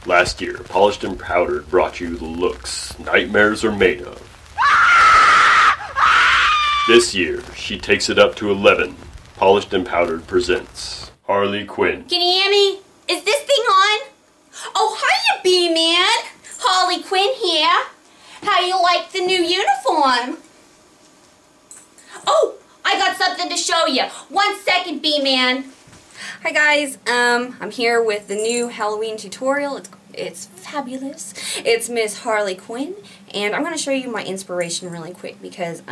Last year, Polished and Powdered brought you the looks nightmares are made of. This year, she takes it up to 11. Polished and Powdered presents Harley Quinn. Can you hear me? Is this thing on? Oh, hiya, B-Man. Harley Quinn here. How you like the new uniform? Oh, I got something to show you. 1 second, B-Man. Hi guys, I'm here with the new Halloween tutorial. It's fabulous. It's Miss Harley Quinn, and I'm going to show you my inspiration really quick because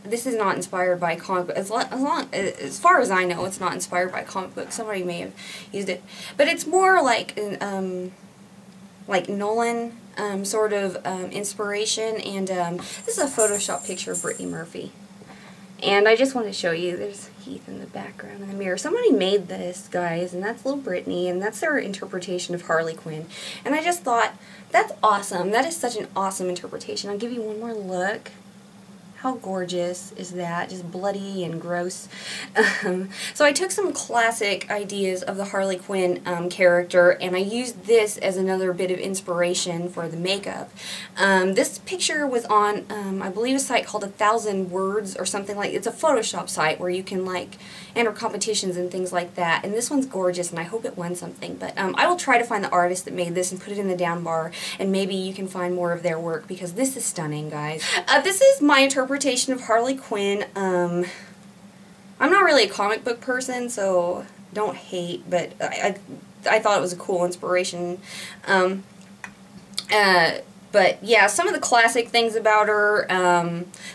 this is not inspired by a comic book. As far as I know, it's not inspired by a comic book. Somebody may have used it, but it's more like Nolan sort of inspiration. And this is a Photoshop picture of Brittany Murphy. And I just want to show you, there's Heath in the background in the mirror. Somebody made this, guys, and that's little Brittany, and that's their interpretation of Harley Quinn. And I just thought, that's awesome. That is such an awesome interpretation. I'll give you one more look. How gorgeous is that? Just bloody and gross. So I took some classic ideas of the Harley Quinn character, and I used this as another bit of inspiration for the makeup. This picture was on, I believe, a site called 1,000 Words or something like. It's a Photoshop site where you can like enter competitions and things like that. And this one's gorgeous, and I hope it won something. But I will try to find the artist that made this and put it in the down bar, and maybe you can find more of their work because this is stunning, guys. This is my interpretation of Harley Quinn. I'm not really a comic book person, so don't hate, but I thought it was a cool inspiration. But yeah, some of the classic things about her,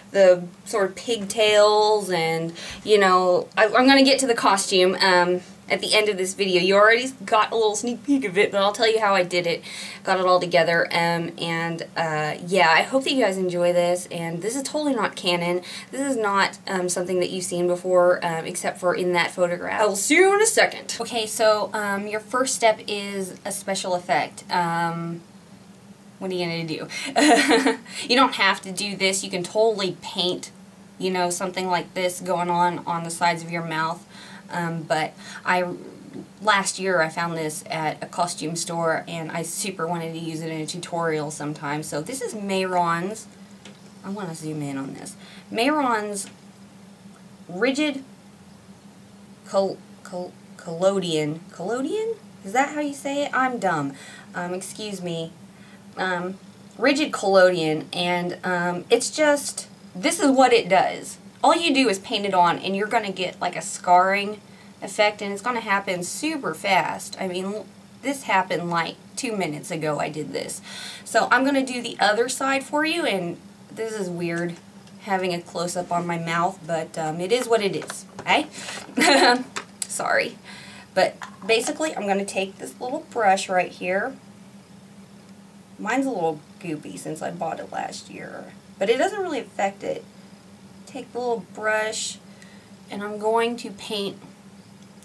the sort of pigtails, and, you know, I'm going to get to the costume at the end of this video. You already got a little sneak peek of it, but I'll tell you how I did it. Got it all together, yeah, I hope that you guys enjoy this, and this is totally not canon. This is not something that you've seen before, except for in that photograph. I will see you in a second. Okay, so your first step is a special effect. What are you going to do? You don't have to do this. You can totally paint, you know, something like this going on the sides of your mouth. But last year I found this at a costume store, and I super wanted to use it in a tutorial sometime. So this is Mayron's, I want to zoom in on this, Mayron's Rigid Collodion. Collodion? Is that how you say it? I'm dumb. Excuse me. Rigid Collodion, and it's just, this is what it does. All you do is paint it on, and you're going to get like a scarring effect, and it's going to happen super fast. I mean, this happened like 2 minutes ago I did this. So I'm going to do the other side for you, and this is weird having a close-up on my mouth, but it is what it is, okay? Sorry. But basically, I'm going to take this little brush right here. Mine's a little goopy since I bought it last year, but it doesn't really affect it. Take the little brush, and I'm going to paint.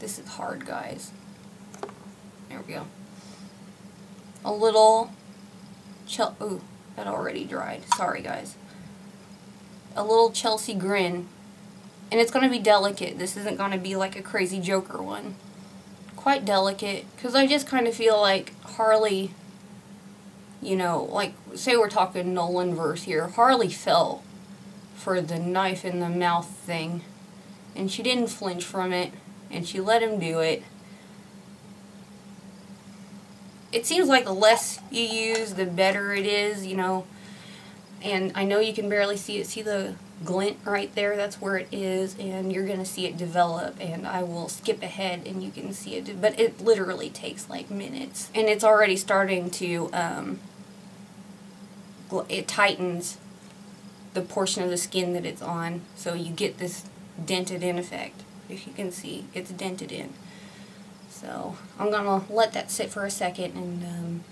This is hard, guys. There we go. A little ooh, that already dried. Sorry, guys. A little Chelsea grin, and it's going to be delicate. This isn't going to be like a crazy Joker one. Quite delicate, because I just kind of feel like Harley, you know, like, say we're talking Nolan verse here. Harley fell for the knife in the mouth thing, and she didn't flinch from it, and she let him do it. It seems like the less you use, the better it is, you know, and I know you can barely see it. See the glint right there? That's where it is, and you're going to see it develop, and I will skip ahead and you can see it, but it literally takes like minutes, and it's already starting to, it tightens the portion of the skin that it's on, so you get this dented in effect. If you can see, it's dented in. So I'm gonna let that sit for a second, and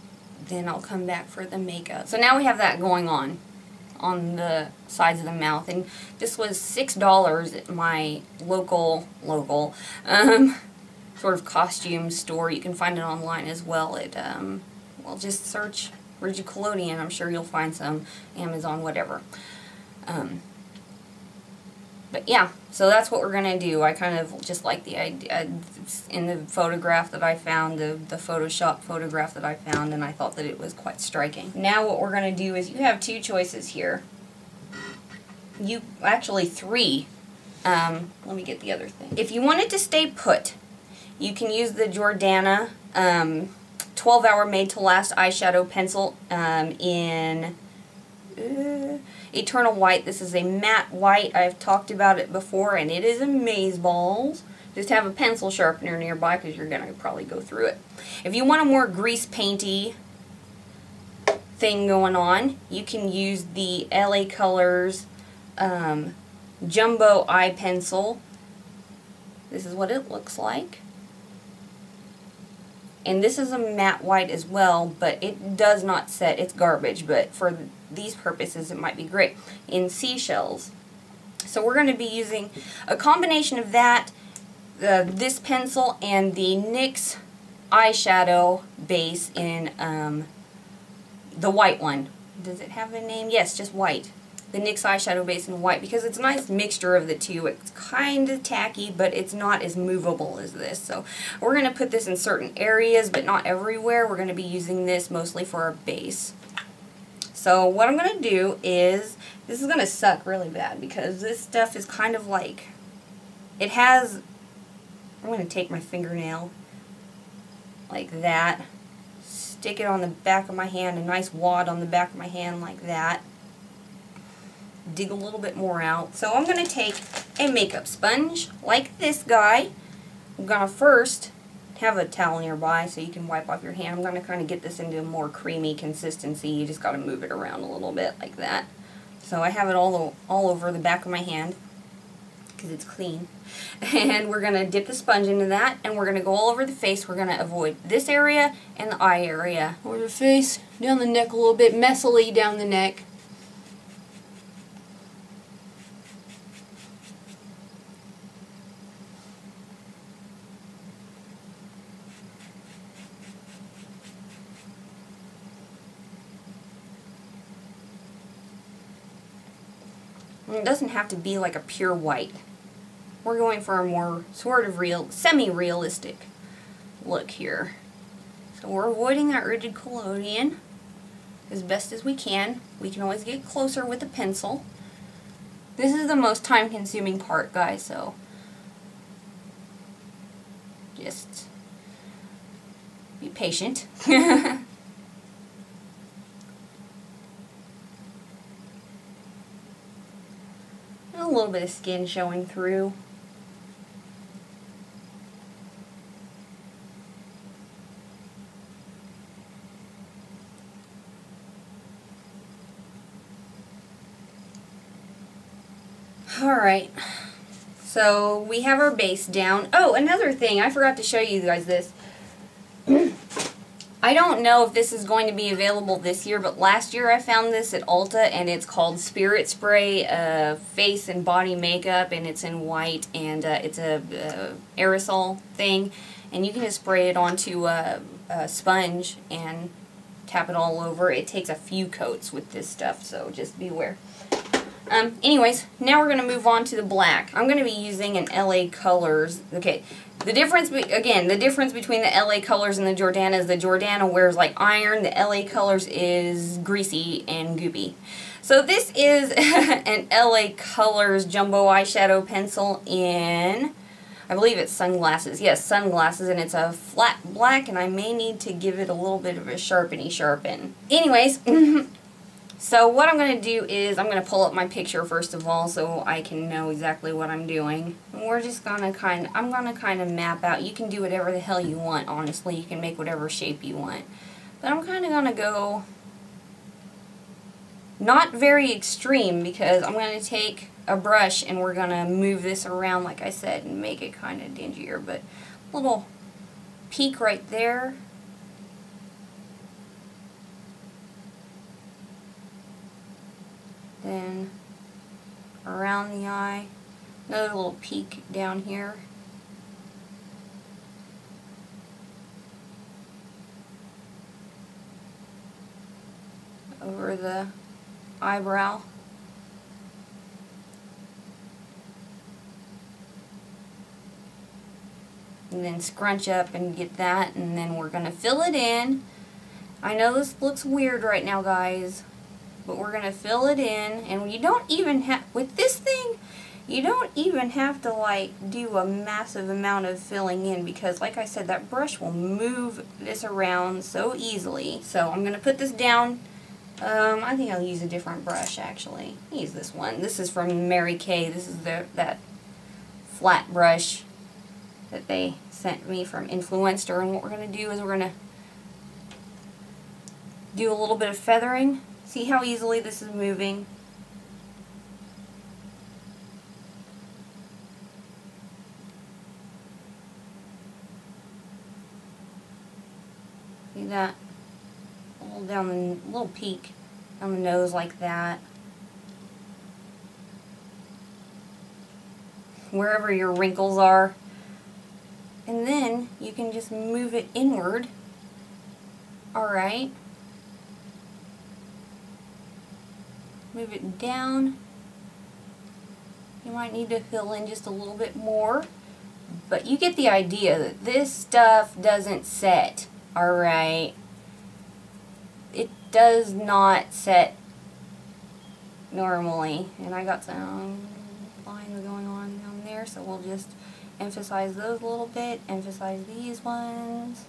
then I'll come back for the makeup. So now we have that going on the sides of the mouth, and this was $6 at my local sort of costume store. You can find it online as well at well, just search Rigid Collodion. I'm sure you'll find some, Amazon, whatever. But yeah, so that's what we're going to do. I kind of just like the idea in the photograph that I found, the Photoshop photograph that I found, and I thought that it was quite striking. Now what we're going to do is you have two choices here. Actually three. Let me get the other thing. If you want it to stay put, you can use the Jordana 12-hour made to last eyeshadow pencil in Eternal White. This is a matte white. I've talked about it before, and it is amazeballs. Just have a pencil sharpener nearby because you're going to probably go through it. If you want a more grease painty thing going on, you can use the LA Colors Jumbo Eye Pencil. This is what it looks like. And this is a matte white as well, but it does not set. It's garbage, but for these purposes it might be great. In Seashells. So we're going to be using a combination of that, this pencil, and the NYX eyeshadow base in the white one. Does it have a name? Yes, just white. The NYX eyeshadow base in white, because it's a nice mixture of the two. It's kind of tacky, but it's not as movable as this. So we're going to put this in certain areas, but not everywhere. We're going to be using this mostly for our base. So what I'm going to do is, this is going to suck really bad, because this stuff is kind of like, it has, I'm going to take my fingernail like that, stick it on the back of my hand, a nice wad on the back of my hand like that. Dig a little bit more out. So I'm going to take a makeup sponge like this guy. I'm going to first have a towel nearby so you can wipe off your hand. I'm going to kind of get this into a more creamy consistency. You just got to move it around a little bit like that. So I have it all over the back of my hand because it's clean. And we're going to dip the sponge into that, and we're going to go all over the face. We're going to avoid this area and the eye area. Over the face, down the neck a little bit, messily down the neck. It doesn't have to be like a pure white. We're going for a more sort of semi-realistic look here. So we're avoiding that rigid collodion as best as we can. We can always get closer with a pencil. This is the most time-consuming part, guys, so just be patient. A little bit of skin showing through. Alright, so we have our base down. Oh, another thing, I forgot to show you guys this. I don't know if this is going to be available this year, but last year I found this at Ulta, and it's called Spirit Spray Face and Body Makeup, and it's in white, and it's a aerosol thing, and you can just spray it onto a sponge and tap it all over. It takes a few coats with this stuff, so just beware. Anyways, now we're going to move on to the black. I'm going to be using an LA Colors. Okay, the difference, again, the difference between the LA Colors and the Jordana is the Jordana wears like iron, the LA Colors is greasy and goopy. So this is an LA Colors Jumbo Eyeshadow Pencil in, I believe it's Sunglasses. Yes, Sunglasses, and it's a flat black, and I may need to give it a little bit of a sharpen. Anyways, so what I'm going to do is I'm going to pull up my picture first of all so I can know exactly what I'm doing. And we're just going to I'm going to kind of map out. You can do whatever the hell you want, honestly. You can make whatever shape you want. But I'm kind of going to go not very extreme, because I'm going to take a brush and we're going to move this around like I said and make it kind of dingier. But a little peak right there. Then around the eye, another little peak down here. Over the eyebrow. and then scrunch up and get that, and then we're going to fill it in. I know this looks weird right now, guys, but we're going to fill it in, and you don't even have, with this thing, you don't even have to like do a massive amount of filling in, because like I said, that brush will move this around so easily. So I'm going to put this down. I think I'll use a different brush actually. I'll use this one. This is from Mary Kay. This is that flat brush that they sent me from Influencer, and what we're going to do is we're going to do a little bit of feathering. See how easily this is moving? See that? A little down the little peak on the nose like that. Wherever your wrinkles are. And then you can just move it inward. Alright. Move it down. You might need to fill in just a little bit more. But you get the idea that this stuff doesn't set. Alright. It does not set normally. And I got some lines going on down there, so we'll just emphasize those a little bit. Emphasize these ones.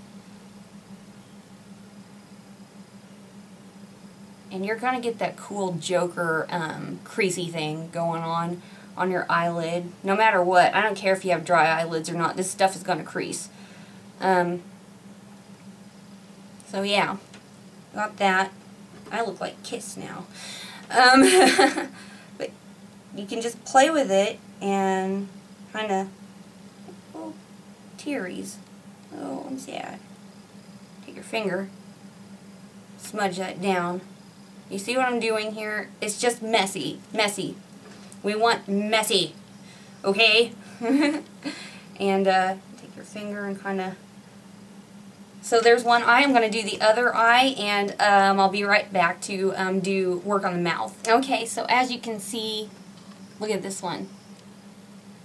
And you're going to get that cool Joker creasy thing going on your eyelid. No matter what. I don't care if you have dry eyelids or not. This stuff is going to crease. So yeah, got that. I look like Kiss now. But you can just play with it and kind of, oh, tearies. Oh, I'm sad. Take your finger, smudge that down. You see what I'm doing here? It's just messy. Messy. We want messy. Okay? And take your finger and kind of... So there's one eye. I'm going to do the other eye, and I'll be right back to do work on the mouth. Okay, so as you can see, look at this one.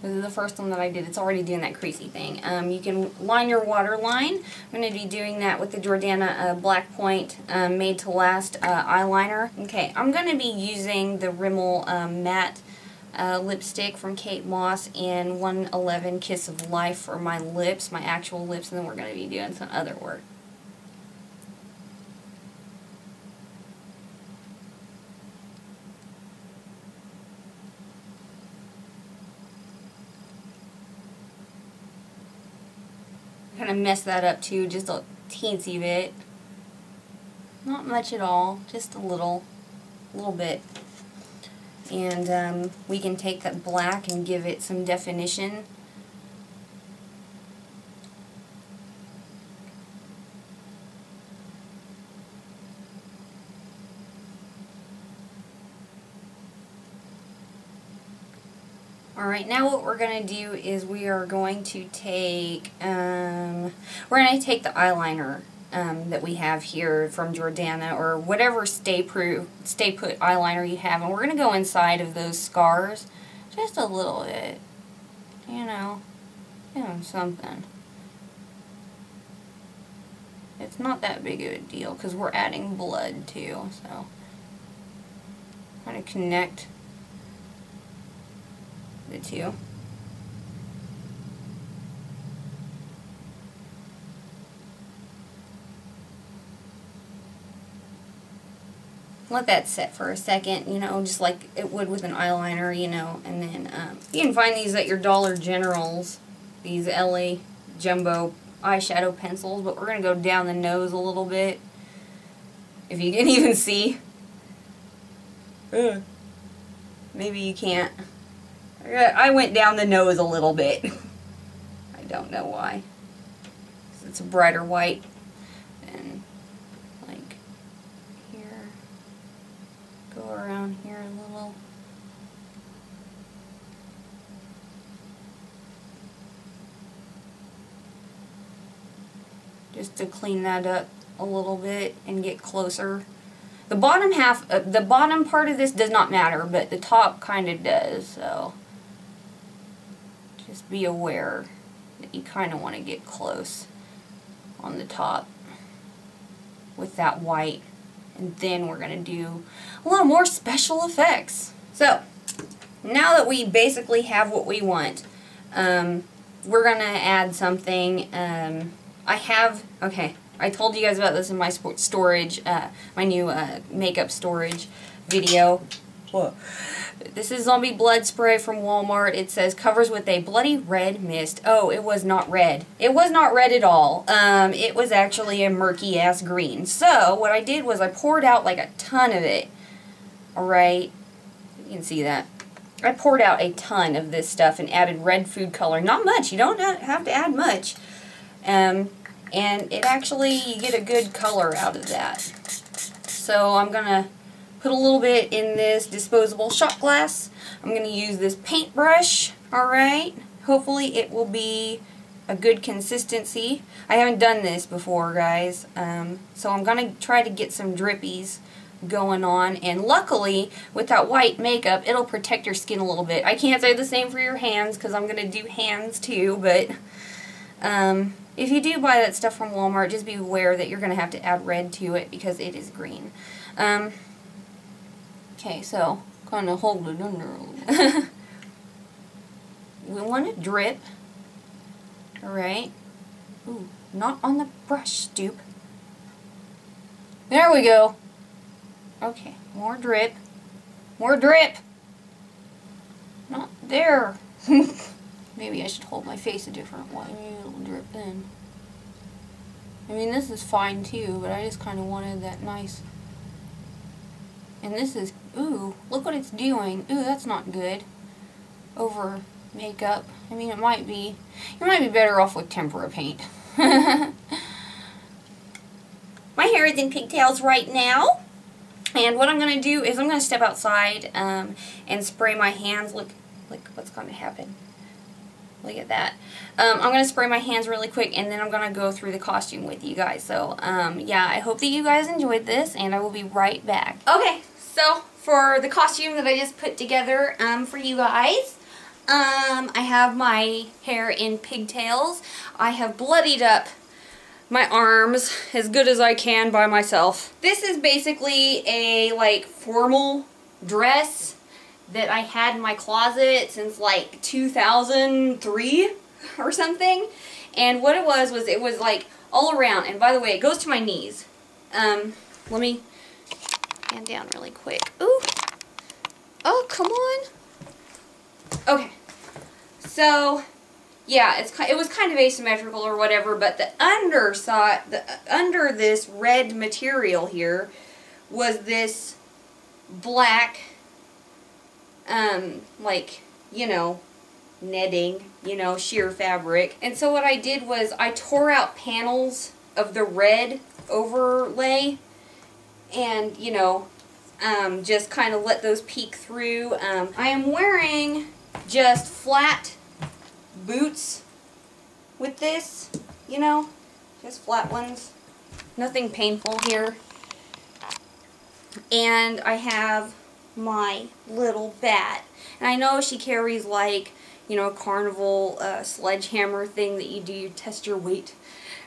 This is the first one that I did. It's already doing that creasy thing. You can line your waterline. I'm going to be doing that with the Jordana Black Point Made to Last eyeliner. Okay, I'm going to be using the Rimmel matte lipstick from Kate Moss and 111 Kiss of Life for my lips, my actual lips, and then we're going to be doing some other work. Kind of mess that up too, just a teensy bit. Not much at all, just a little bit. And we can take that black and give it some definition. Alright, now what we're going to do is we are going to take, the eyeliner that we have here from Jordana, or whatever stay put eyeliner you have, and we're going to go inside of those scars just a little bit, you know, something. It's not that big of a deal because we're adding blood too, so kind of connect the two. Let that set for a second, you know, just like it would with an eyeliner, you know, and then you can find these at your Dollar Generals, these LA Jumbo eyeshadow pencils, but we're going to go down the nose a little bit, if you can even see. Maybe you can't. I went down the nose a little bit. I don't know why. It's a brighter white. And like here. Go around here a little. Just to clean that up a little bit and get closer. The bottom half, the bottom part of this does not matter, but the top kind of does, so just be aware. that you kind of want to get close on the top with that white. And then we're going to do a little more special effects. So, now that we basically have what we want, we're going to add something. I told you guys about this in my storage, my new makeup storage video. Whoa. This is zombie blood spray from Walmart. It says covers with a bloody red mist. Oh, it was not red. It was not red at all. It was actually a murky ass green. So what I did was I poured out like a ton of it. Alright, you can see that. I poured out a ton of this stuff and added red food color. Not much. You don't have to add much. And it actually, you get a good color out of that. So I'm going to put a little bit in this disposable shot glass. I'm going to use this paintbrush, alright? Hopefully it will be a good consistency. I haven't done this before, guys, so I'm going to try to get some drippies going on, and luckily with that white makeup it'll protect your skin a little bit. I can't say the same for your hands because I'm going to do hands too, but if you do buy that stuff from Walmart, just be aware that you're going to have to add red to it because it is green. Okay, so kind of hold it under a little bit. We want to drip. Alright. Ooh, not on the brush, stoop. There we go. Okay, more drip. More drip! Not there. Maybe I should hold my face a different way. Maybe it'll drip then. I mean, this is fine too, but I just kind of wanted that nice. And this is, ooh, look what it's doing. Ooh, that's not good. Over makeup. I mean, it might be, you might be better off with tempera paint. My hair is in pigtails right now. And what I'm going to do is I'm going to step outside and spray my hands. Look what's going to happen. Look at that. I'm going to spray my hands really quick, and then I'm going to go through the costume with you guys. So, yeah, I hope that you guys enjoyed this, and I will be right back. Okay, so for the costume that I just put together for you guys, I have my hair in pigtails. I have bloodied up my arms as good as I can by myself. This is basically a, like, formal dress that I had in my closet since like 2003 or something, and what it was like all around, and by the way, it goes to my knees. Let me hand down really quick. Ooh, oh, come on. Okay, so yeah, it was kind of asymmetrical or whatever, but the underside, under this red material here was this black, like, you know, netting, you know, sheer fabric. And so what I did was I tore out panels of the red overlay and, you know, just kind of let those peek through. I am wearing just flat boots with this, you know, just flat ones. Nothing painful here. And I have my little bat. And I know she carries, like, you know, a carnival sledgehammer thing that you do test your weight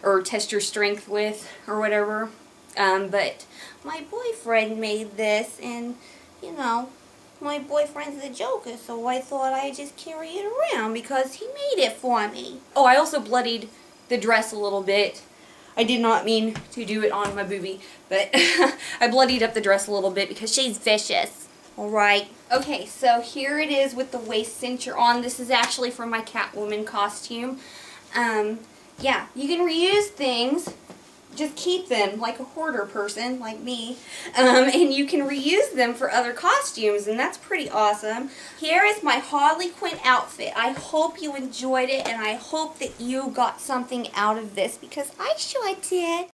or test your strength with or whatever. But my boyfriend made this, and, you know, my boyfriend's a joker, so I thought I'd just carry it around because he made it for me. Oh, I also bloodied the dress a little bit. I did not mean to do it on my boobie, but I bloodied up the dress a little bit because she's vicious. Alright. Okay, so here it is with the waist cincher on. This is actually from my Catwoman costume. Yeah, you can reuse things. Just keep them like a hoarder person like me. And you can reuse them for other costumes, and that's pretty awesome. Here is my Harley Quinn outfit. I hope you enjoyed it, and I hope that you got something out of this because I sure did.